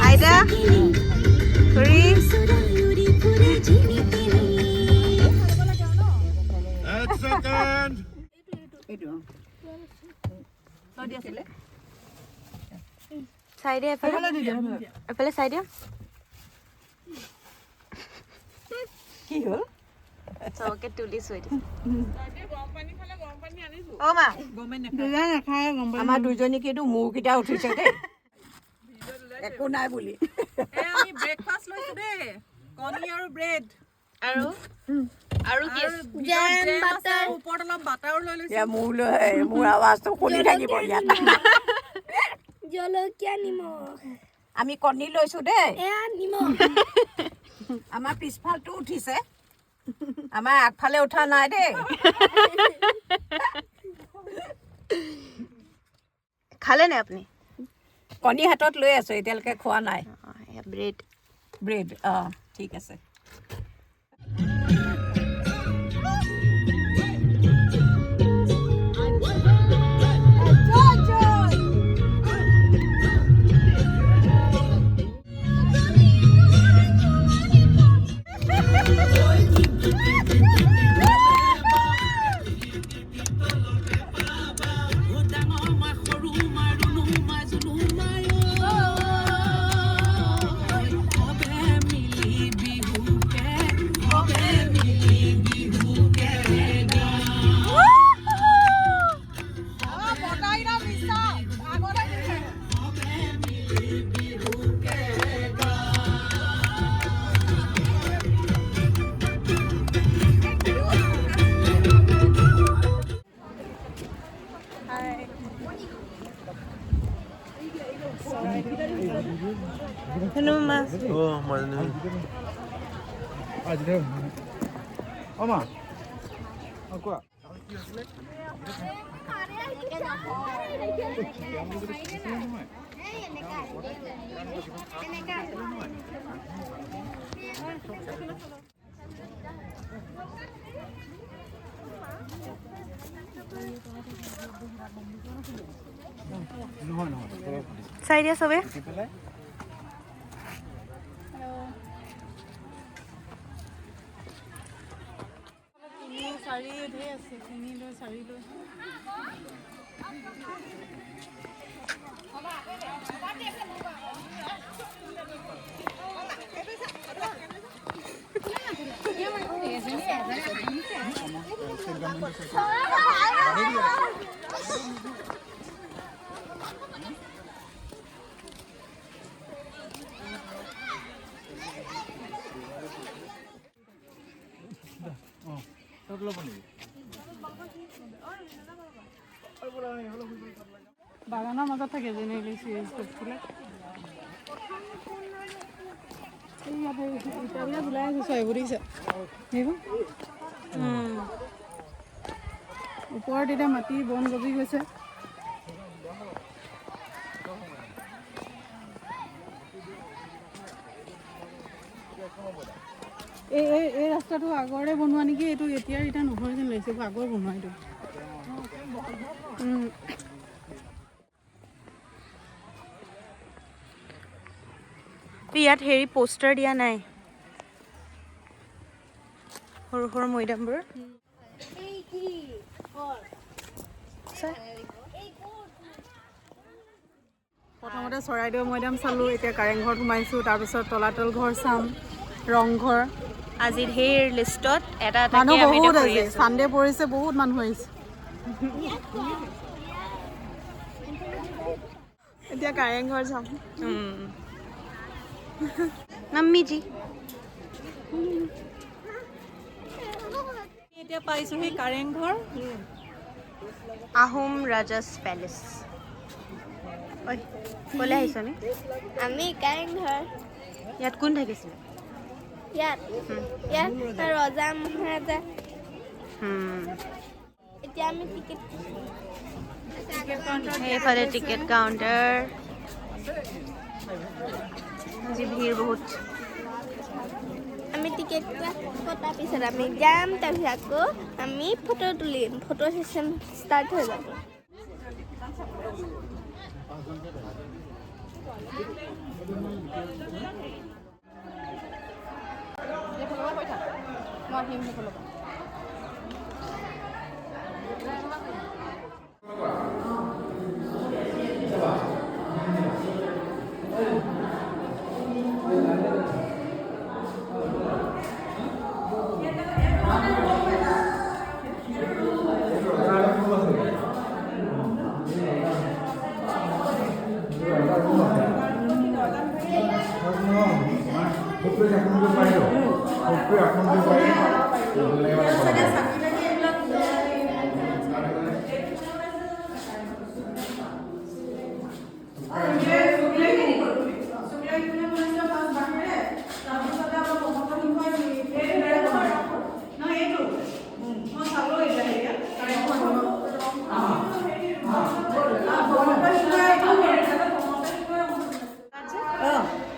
Aida, Chris. Second. Side এফালে side কি হল চকে তুলি সৈ আমাৰ দুজনী কিন্তু মূৰকেইটা উঠিছে দেই একো নাই বুলি আমি ব্ৰেকফাষ্ট লৈছো দেই কণী আৰু ব্ৰেড আৰু কি জেম বাটাৰ ওপৰত অলপ বাটাৰ লৈ লৈছো মোৰ আৱাজটো শুনি থাকিব ইয়াত জলকীয়া নিমখ আমি কণী লৈছো দেই এয়া নিমখ আমাৰ পিছফালটো উঠিছে আমাৰ আগফালে উঠা নাই দেই খালে নে আপুনি কণী হাতত লৈ আছো এতিয়ালৈকে খোৱা নাই ব্ৰেড ঠিক আছে Hello, Ma. Oh, mana? Ada. Oma. Aku. চাই দিয়া সবে চাৰি ধেৰ আছে তিনি লৈ চাৰি লৈ বাগানৰ মাজত থাকে জেনেৰেলি চিৰিজ ফুলে ইটাবিলাক ওলাই আহিছে চয়বোৰ দেখিছে ওপৰত এতিয়া মাটি বন গজি গৈছে এই ৰাস্তাটো আগৰে বনোৱা নেকি এইটো এতিয়াৰ এতিয়া নহয় যেন লাগিছে আগৰ বনোৱা এইটো ইয়াত হেৰি পোষ্টাৰ দিয়া নাই সৰু সৰু মৈদামবোৰ প্ৰথমতে চৰাইদেউ মৈদাম চালোঁ এতিয়া কাৰেং ঘৰত সোমাইছোঁ তাৰপিছত তলাতল ঘৰ চাম ৰং ঘৰ আজি ধেৰ লিষ্টত এটা মানুহ বহুত আছে চানডে পৰিছে বহুত মানুহ আহিছে এতিয়া কাৰেং ঘৰ চাম मम्मी जी এতিয়া পাইছোহি কাৰেং ঘৰ আহোম ৰাজাস পেলেচ ঐ ক'লে আহিছ আমি কাৰেং ঘৰ ইয়াত কোন থাকিছিলে ইয়াত ৰজা মহাৰাজা এতিয়া আমি টিকেট সেইফালে টিকেট কাউণ্টাৰ আজি ভিৰ বহুত আমি টিকেট কটাৰ পিছত আমি যাম তাৰপিছত আকৌ আমি ফটো তুলিম ফটো ছেশ্যন ষ্টাৰ্ট হৈ যাব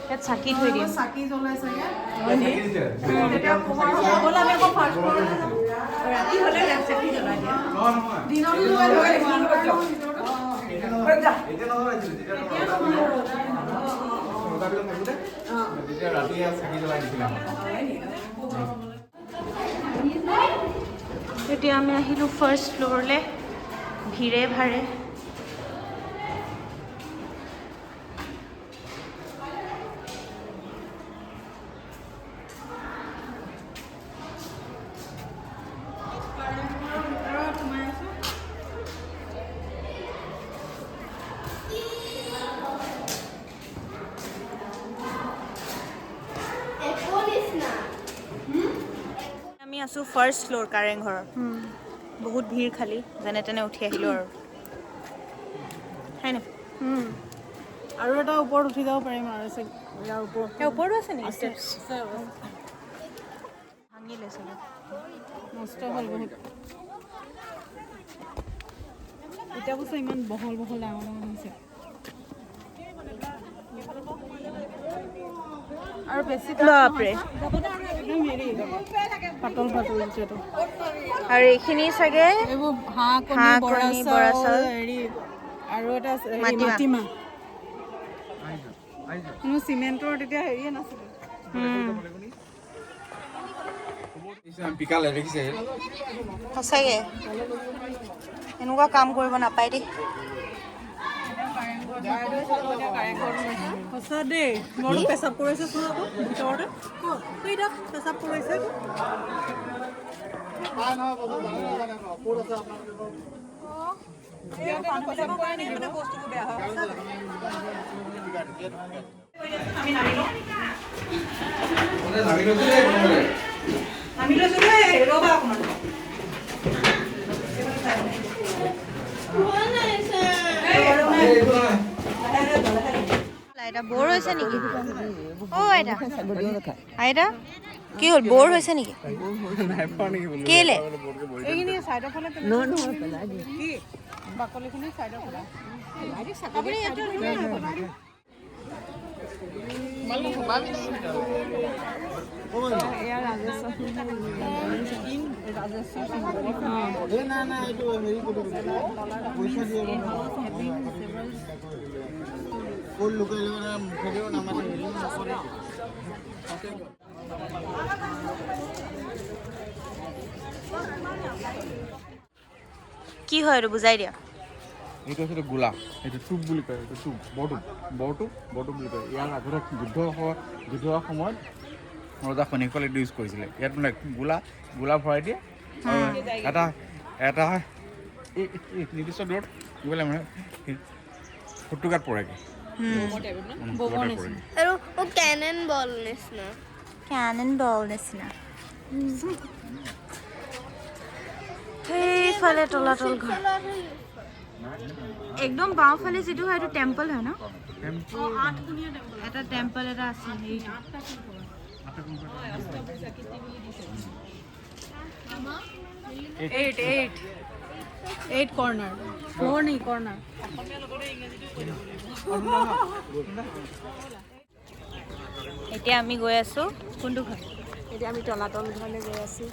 ইয়াত চাকি থৈ দিম চাকি জ্বলাই চাগে তেতিয়া পোহৰ হ'বলৈ আমি আকৌ ফাৰ্ষ্ট ফ্ল'ৰলৈ যাম ৰাতি হ'লে চাকি জ্বলাই দিয়া দিনত এতিয়া আমি আহিলোঁ ফাৰ্ষ্ট ফ্ল'ৰলৈ ভিৰে ভাৰে আমি আছোঁ ফাৰ্ষ্ট ফ্ল'ৰ কাৰেং ঘৰৰ বহুত ভিৰ খালী যেনে তেনে উঠি আহিলোঁ আৰু হয় নাই আৰু এটা ওপৰত উঠি যাব পাৰিম আৰু ইয়াৰ ওপৰত ওপৰতো আছে নেকি ষ্টেপছ ভাঙিলে চাগে নষ্ট হ'ল বহুত এতিয়া বস্তু ইমান বহল বহল ডাঙৰ ডাঙৰ হৈছে আৰু বেছি বাপৰে একদম হেৰি পাতল পাতল যিটো আৰু এইখিনি চাগে এইবোৰ হাঁহ কণী বৰা চাউল হেৰি আৰু এটা মাটিমাহ কোনো চিমেণ্টৰ তেতিয়া হেৰিয়ে নাছিলে সঁচাকৈ এনেকুৱা কাম কৰিব নাপায় দেই সঁচা দেই মই পেচাব কৰিছে চোন আকৌ ভিতৰতে কেইটা পেচাব কৰিছে আইতা বৰ হৈছে নেকি অ' আইতা আইতা কি হ'ল বৰ হৈছে নেকি কেলে এইখিনি চাইডৰ ফালে কি বাকলিখিনি চাইডৰ ফালে আপুনি কি হয় এইটো বুজাই দিয়া এইটো আচলতে গোলা এইটো টুপ বুলি কয় এইটো টুপ বৰটুপ বুলি কয় ইয়াৰ আগতে যুদ্ধৰ সময়ত ৰজা খনিকলে এইটো ইউজ কৰিছিলে ইয়াত মানে গোলা ভৰাই দিয়ে এটা নিৰ্দিষ্ট দূৰত গ'লে মানে ফুটুকাত পৰেগৈ আৰু কেনন বল নিচিনা সেইফালে তলাতল ঘৰ একদম বাওঁফালে যিটো হয় এইটো টেম্পল হয় ন এটা টেম্পল এটা আছে এইট কৰ্নাৰ ফ্লোৰ নেকি কৰ্নাৰ এতিয়া আমি গৈ আছোঁ কোনটো ঘৰ এতিয়া আমি তলাতল ঘৰলৈ গৈ আছোঁ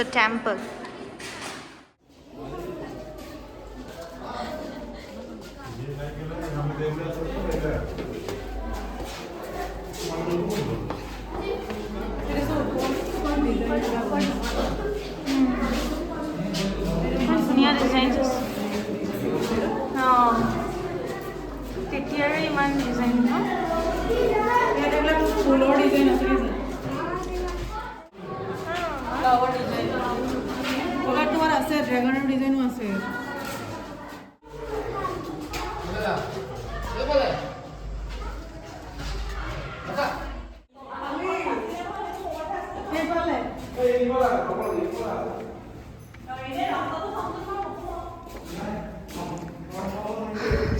a temple. ধুনীয়া ডিজাইন আছে তেতিয়াৰে ইমান ডিজাইন ন ফুলৰ ডিজাইন আছে ফ্লাৱাৰ ডিজাইন কলাৰ তোমাৰ আছে ড্ৰেগনৰ ডিজাইনো আছে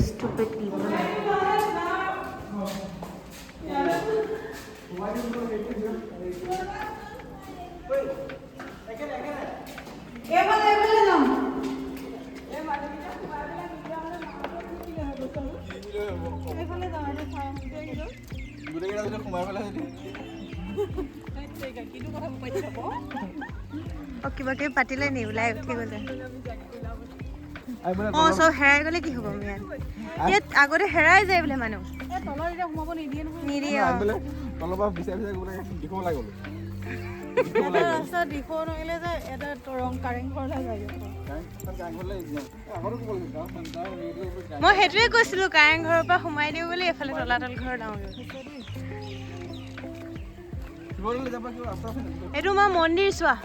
Stupid people. কিবা কিবি পাতিলে নি ওলাই উঠি গ'লে চব হেৰাই গ'লে কি হ'ব ইয়াত আগতে হেৰাই যায় বোলে মানুহ নিদিয়ে তলৰ পৰা বিচাৰি দেখিব লাগিব ৰাস্তা দিখো নগ'লে যে এটা ৰং কাৰেং ঘৰলৈ যায় মই সেইটোৱে কৈছিলো কাৰেং ঘৰৰ পৰা সোমাই দিওঁ বুলি এফালে তলাতল ঘৰ যাওঁগৈ এইটো মই মন্দিৰ চোৱা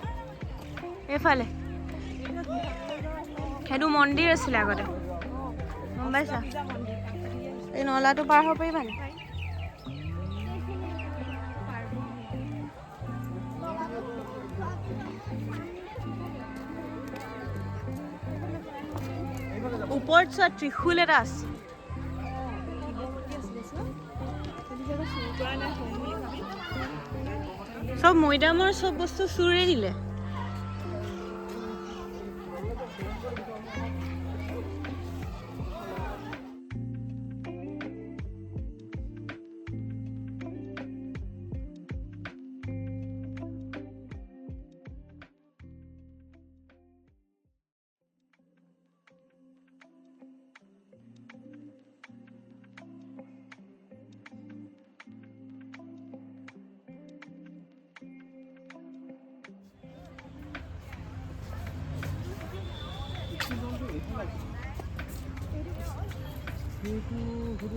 এইফালে সেইটো মন্দিৰ আছিলে আগতে গম পাইছা এই নলাটো পাৰ হ'ব পাৰিবা নি ওপৰত চোৱা ত্ৰিশূল এটা আছে চব মৈদামৰ চব বস্তু চুৰে দিলে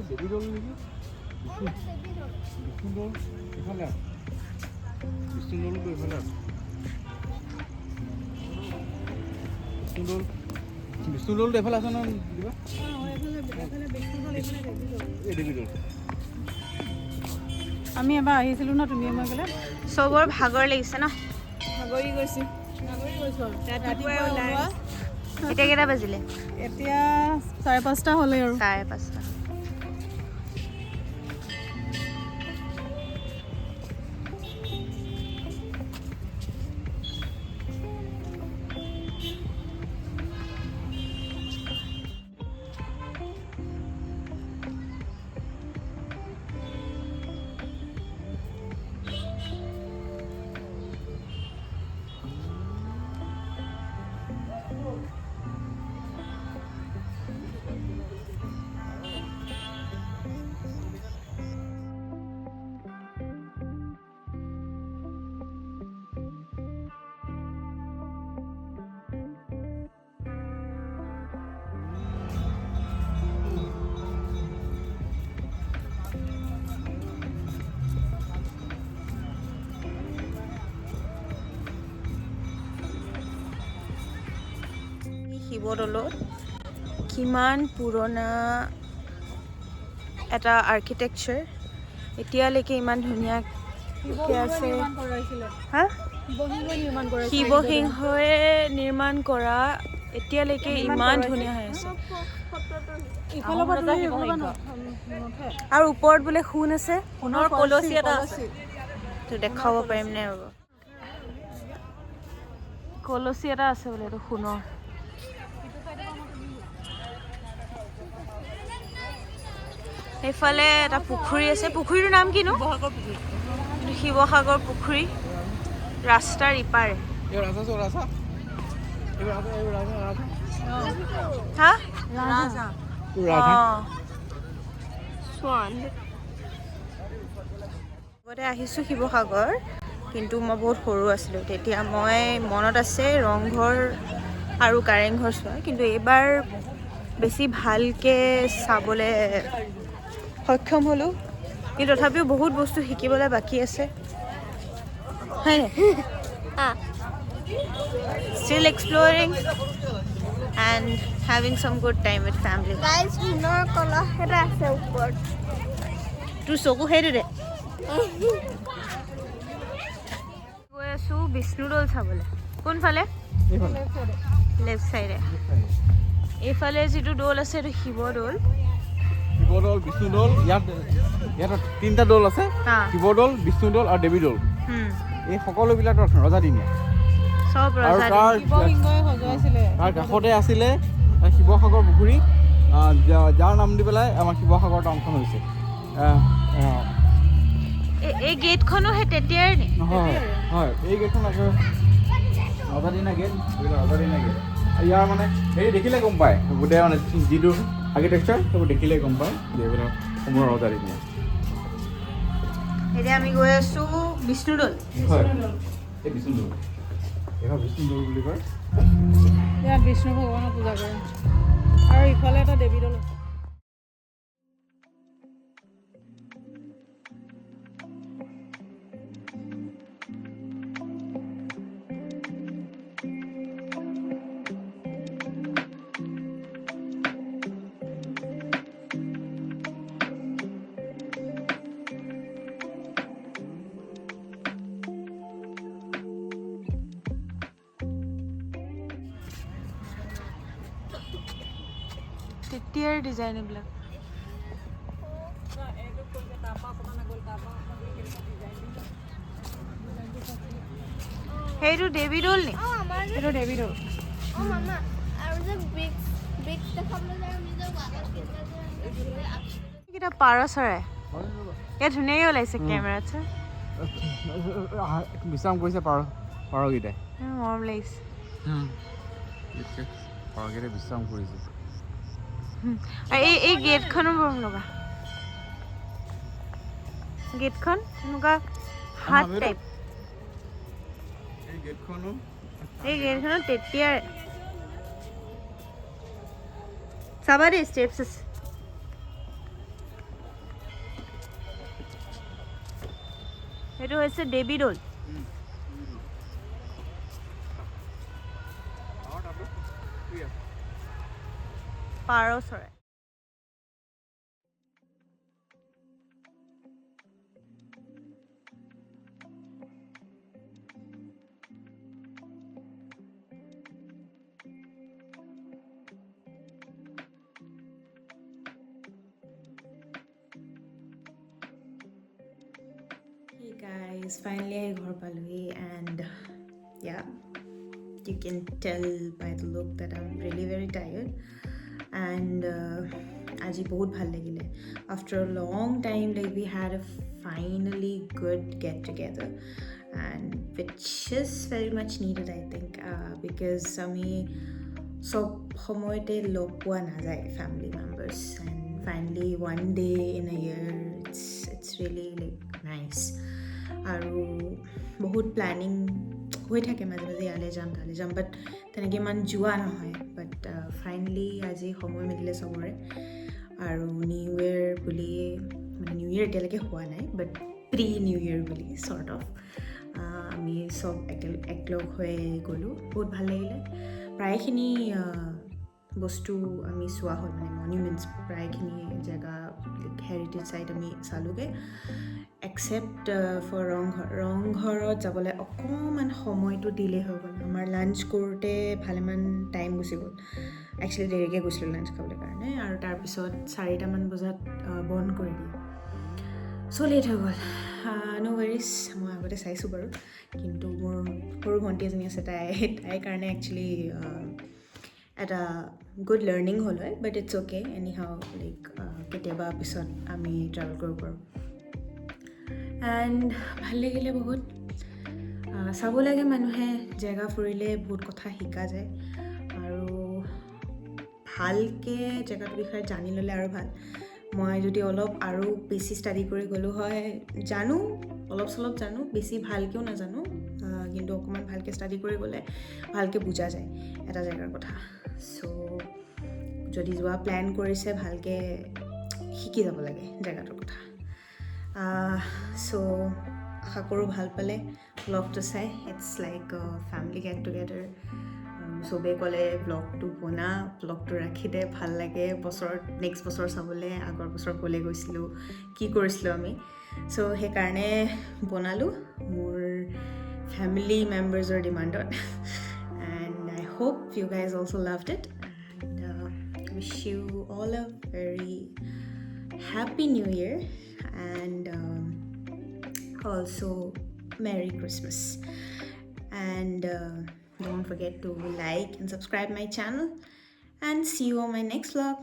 দেৱীদৌল নেকি বিষ্ণুদৌল এইফালে বিষ্ণুদৌলটো এইফালে বিষ্ণুদৌলটো এইফালে আছে নহয় কিবা এই দেৱীদৌল আমি এবাৰ আহিছিলোঁ ন তুমি মই গ'লে চবৰ ভাগৰ লাগিছে ন ভাগৰি গৈছোঁ ৰাতিপুৱাই ওলাই এতিয়া কেইটা বাজিলে এতিয়া 5:30 হ'লে আৰু 5:30 শিৱদৌলত কিমান পুৰণা এটা আৰ্কিটেকচাৰ এতিয়ালৈকে ইমান ধুনীয়াকৈ আছে হা শিৱসিংহই নিৰ্মাণ কৰা এতিয়ালৈকে ইমান ধুনীয়া হৈ আছে আৰু ওপৰত বোলে সোণ আছে সোণৰ কলচী এটা আছে তো দেখাব পাৰিম নে ৰ'ব কলচী এটা আছে বোলে এইটো সোণৰ এইফালে এটা পুখুৰী আছে পুখুৰীটোৰ নাম কিনো শিৱসাগৰ পুখুৰী ৰাস্তাৰ ইপাৰে এইবাৰ আছা চোন আছা এইবাৰ আছা হা ৰাধা Swan. আগতে আহিছোঁ শিৱসাগৰ কিন্তু মই বহুত সৰু আছিলোঁ তেতিয়া মই মনত আছে ৰংঘৰ আৰু কাৰেংঘৰ চোৱা কিন্তু এইবাৰ বেছি ভালকৈ চাবলৈ সক্ষম হ'লোঁ কিন্তু তথাপিও বহুত বস্তু শিকিবলৈ বাকী আছে হয়নে Ah. still exploring and having some good time with family Guys, winner color hera ase upor. তোৰ চকু সেইটোতে গৈ আছোঁ বিষ্ণুদৌল চাবলৈ কোনফালে লেফ্ট চাইডে এইফালে যিটো দৌল আছে সেইটো শিৱদৌল শিৱদৌল বিষ্ণুদৌল ইয়াত তিনিটা দৌল আছে হা শিৱদৌল বিষ্ণুদৌল আৰু দেৱীদৌল এই সকলোবিলাক ৰজাদিনীয়া চব আৰু ৰজা তাৰ শিৱসিংহই সজোৱাইছিলে তাৰ কাষতে আছিলে শিৱসাগৰ পুখুৰী যাৰ নাম দি পেলাই আমাৰ শিৱসাগৰ টাউনখন হৈছে এই গেটখনো সেই তেতিয়াৰ নি হয় হয় এই গেটখন ৰজাদিনীয়া গেট ৰজাদিনীয়া গেট ইয়াৰ মানে হেৰি দেখিলে গম পায় গোটেই মানে যিটো আৰ্কিটেক্সাৰ সেইবোৰ দেখিলে গম পায় যে এইবিলাক সময় ৰজাদিনীয়া এতিয়া আমি গৈ আছোঁ বিষ্ণুদৌল হয় এই বিষ্ণুদৌল এইখন বিষ্ণুদৌল বুলি কয় ইয়াত বিষ্ণু ভগৱানক পূজা কৰে আৰু ইফালে এটা দেৱীদৌল আছে তেতিয়াৰ ডিজাইন এইবিলাক সেইটো দেৱীদৌল নি Oh, mama. এইটো দেৱীদৌল Oh, mama. I was a big দেখাবলৈ যায় নিজৰ বাগান এইকেইটা পাৰ চৰাই ইয়াত ধুনীয়াকৈ ওলাইছে কেমেৰাত চা বিশ্ৰাম কৰিছে পাৰকেইটাই মৰম লাগিছে পাৰকেইটাই বিশ্ৰাম কৰিছে এই গেটখনো বৰ লগা গেটখন এনেকুৱা হাত টাইপ এই গেটখনো এই গেটখনত তেতিয়াৰ চাবা দেই ষ্টেপছ আছে সেইটো হৈছে দেৱীদৌল পাৰ চৰাই Hey guys, finally I ghar palui and yeah, you can tell by the look that I'm really very tired and aji bahut bhal lagile after a long time like we had a finally good get together and which is very much needed I think because ami sob homoyte log poa na jay family members and finally one day in a year it's really like nice আৰু বহুত planning হৈ থাকে মাজে মাজে ইয়ালৈ যাম তালৈ যাম বাট তেনেকৈ ইমান যোৱা নহয় বাট ফাইনেলি আজি সময় মিলিলে চবৰে আৰু নিউ ইয়েৰ বুলি মানে নিউ ইয়েৰ এতিয়ালৈকে হোৱা নাই বাট প্ৰি নিউ ইয়েৰ বুলি চৰ্ট অফ আমি চব একলগ হৈ গ'লোঁ বহুত ভাল লাগিলে প্ৰায়খিনি বস্তু আমি চোৱা হ'ল মানে মনিউমেণ্টছ প্ৰায়খিনি জেগা হেৰিটেজ চাইট আমি চালোগৈ এক্সেপ্ট ফৰ ৰংঘৰত যাবলৈ অকণমান সময়টো ডিলে হৈ গ'ল আমাৰ লাঞ্চ কৰোঁতে ভালেমান টাইম গুচি গ'ল একচুৱেলি দেৰিকৈ গৈছিলোঁ লাঞ্চ খাবলৈ কাৰণে আৰু তাৰপিছত 4টামান বজাত বন্ধ কৰি দিয়ে চ' লেট হৈ গ'ল ন' ৱেৰিজ মই আগতে চাইছোঁ বাৰু কিন্তু মোৰ সৰু ভণ্টি এজনী আছে তাইৰ কাৰণে একচুৱেলি এটা গুড লাৰ্ণিং হ'ল হয় but it's okay anyhow like কেতিয়াবা পিছত আমি ট্ৰেভেল কৰিব পাৰোঁ এণ্ড ভাল লাগিলে বহুত চাব লাগে মানুহে জেগা ফুৰিলে বহুত কথা শিকা যায় আৰু ভালকৈ জেগাটোৰ বিষয়ে জানি ল'লে আৰু ভাল মই যদি অলপ আৰু বেছি ষ্টাডি কৰি গ'লোঁ হয় জানো অলপ চলপ জানো বেছি ভালকৈও নাজানো কিন্তু অকণমান ভালকৈ ষ্টাডি কৰি গ'লে ভালকৈ বুজা যায় এটা জেগাৰ কথা চ' যদি যোৱা প্লেন কৰিছে ভালকৈ শিকি যাব লাগে জেগাটোৰ কথা চ' আশা কৰোঁ ভাল পালে ব্লগটো চাই it's like family get together চবেই ক'লে ব্লগটো বনা ব্লগটো ৰাখি দে ভাল লাগে বছৰত নেক্সট বছৰ চাবলৈ আগৰ বছৰ ক'লৈ গৈছিলোঁ কি কৰিছিলোঁ আমি চ' সেইকাৰণে বনালোঁ মোৰ ফেমিলি মেম্বাৰ্ছৰ ডিমাণ্ডত and I hope you guys also' loved it and wish you all a very happy new year and also Merry Christmas and don't forget to like and subscribe my channel and see you on my next vlog.